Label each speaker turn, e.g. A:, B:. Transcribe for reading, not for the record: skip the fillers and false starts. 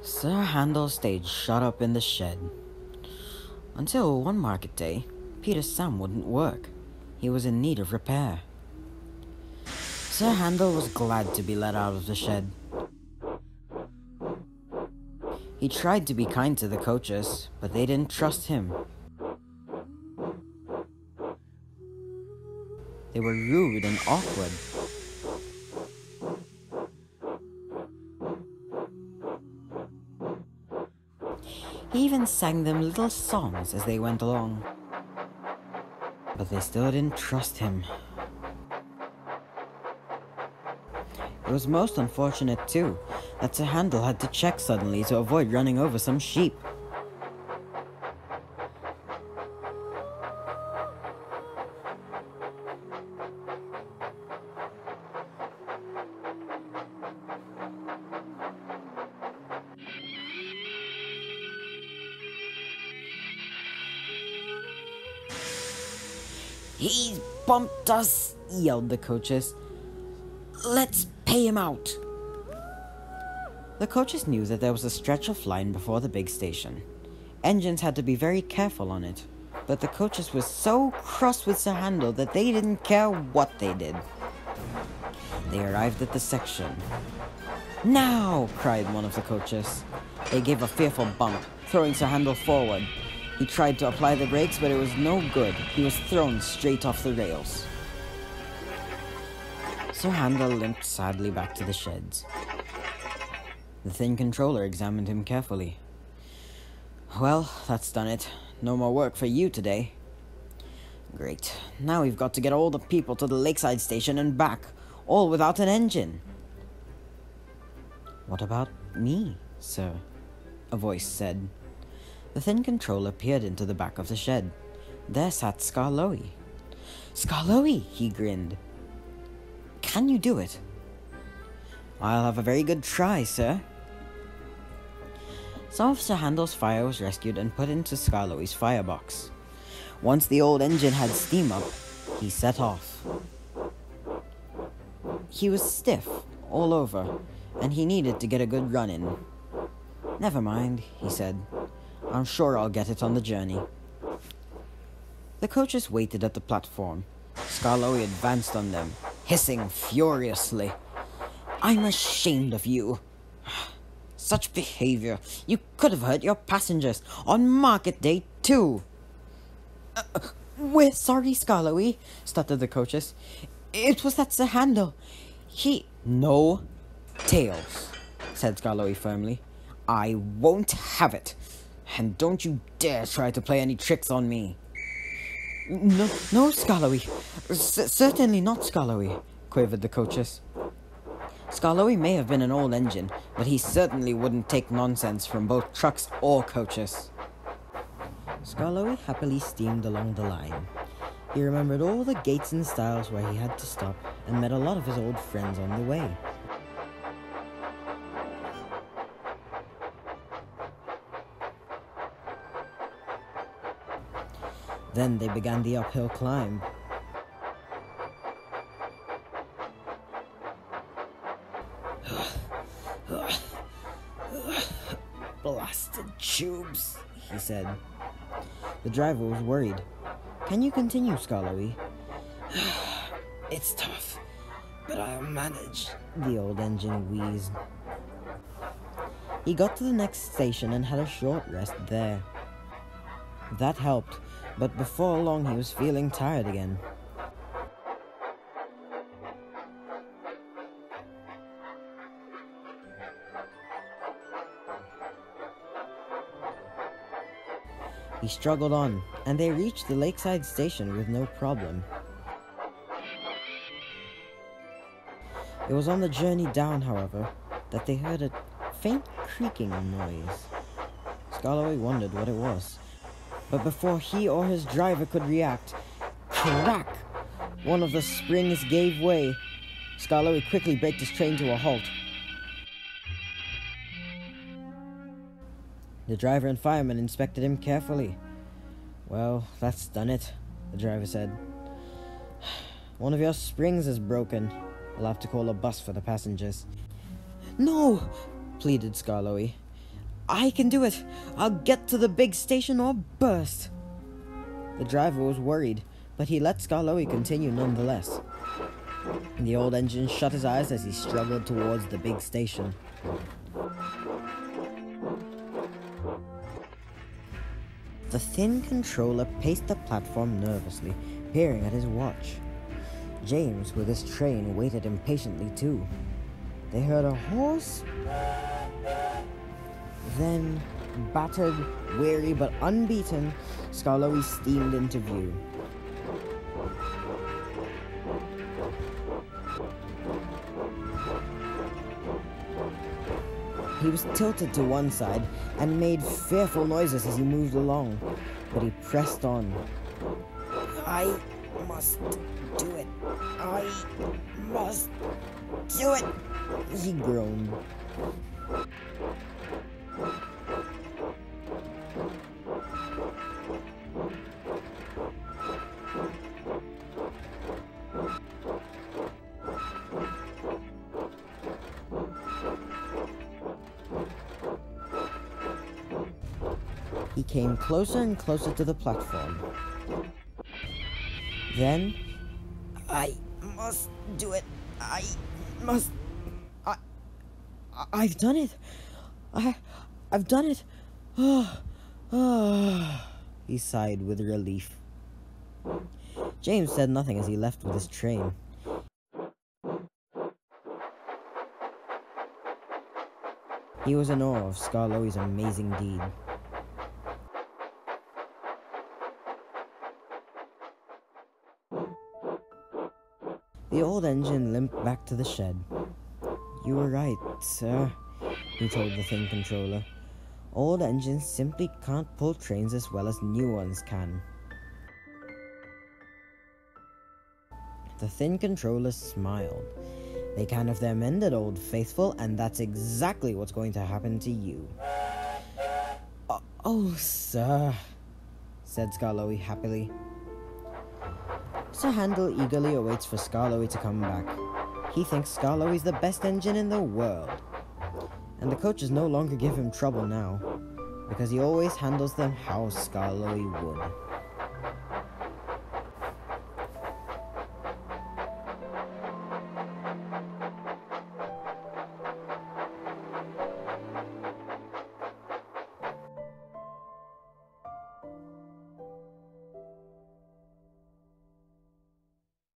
A: Sir Handel stayed shut up in the shed. Until one market day, Peter's Sam wouldn't work. He was in need of repair. Sir Handel was glad to be let out of the shed. He tried to be kind to the coaches, but they didn't trust him. They were rude and awkward. He even sang them little songs as they went along. But they still didn't trust him. It was most unfortunate too, that Sir Handel had to check suddenly to avoid running over some sheep. "He's bumped us," yelled the coaches. "Let's pay him out." The coaches knew that there was a stretch of line before the big station. Engines had to be very careful on it, but the coaches were so cross with Sir Handel that they didn't care what they did. They arrived at the section. "Now!" cried one of the coaches. They gave a fearful bump, throwing Sir Handel forward. He tried to apply the brakes, but it was no good. He was thrown straight off the rails. Sir Handel limped sadly back to the sheds. The thin controller examined him carefully. "Well, that's done it. No more work for you today." "Great. Now we've got to get all the people to the lakeside station and back, all without an engine." "What about me, sir?" a voice said. The thin controller peered into the back of the shed. There sat Skarloey. "Skarloey," he grinned. "Can you do it?" "I'll have a very good try, sir." Some of Sir Handel's fire was rescued and put into Skarloey's firebox. Once the old engine had steam up, he set off. He was stiff all over, and he needed to get a good run in. "Never mind," he said. "I'm sure I'll get it on the journey." The coaches waited at the platform. Skarloey advanced on them, hissing furiously. "I'm ashamed of you. Such behavior. You could have hurt your passengers on market day too." "We're sorry, Skarloey," stuttered the coaches. "It was that Sir Handel. He—" "No tails," said Skarloey firmly. "I won't have it. And don't you dare try to play any tricks on me." No, Skarloey. Certainly not, Skarloey," quavered the coaches. Skarloey may have been an old engine, but he certainly wouldn't take nonsense from both trucks or coaches. Skarloey happily steamed along the line. He remembered all the gates and stiles where he had to stop, and met a lot of his old friends on the way. Then they began the uphill climb. "Blasted tubes," he said. The driver was worried. "Can you continue, Skarloey?" "It's tough, but I'll manage," the old engine wheezed. He got to the next station and had a short rest there. That helped, but before long he was feeling tired again. He struggled on, and they reached the lakeside station with no problem. It was on the journey down, however, that they heard a faint creaking noise. Skarloey wondered what it was, but before he or his driver could react, crack! One of the springs gave way. Skarloey quickly braked his train to a halt. The driver and fireman inspected him carefully. "Well, that's done it," the driver said. "One of your springs is broken." I'll have to call a bus for the passengers. No! Pleaded Skarloey. I can do it! I'll get to the big station or burst! The driver was worried, but he let Skarloey continue nonetheless. The old engine shut his eyes as he struggled towards the big station. The thin controller paced the platform nervously, peering at his watch. James, with his train, waited impatiently too. They heard a horse. Then, battered, weary but unbeaten, Skarloey steamed into view. He was tilted to one side and made fearful noises as he moved along, but he pressed on. I must do it. I must do it, he groaned. He came closer and closer to the platform. Then, I must do it. I've done it. I've done it. He sighed with relief. James said nothing as he left with his train. He was in awe of Skarloey's amazing deed. The old engine limped back to the shed. You were right, sir, he told the thin controller. Old engines simply can't pull trains as well as new ones can. The thin controller smiled. They can if they're mended, old faithful, and that's exactly what's going to happen to you. Oh, sir, said Skarloey happily. Sir Handel eagerly awaits for Skarloey to come back. He thinks Skarloey's the best engine in the world. And the coaches no longer give him trouble now, because he always handles them how Skarloey would.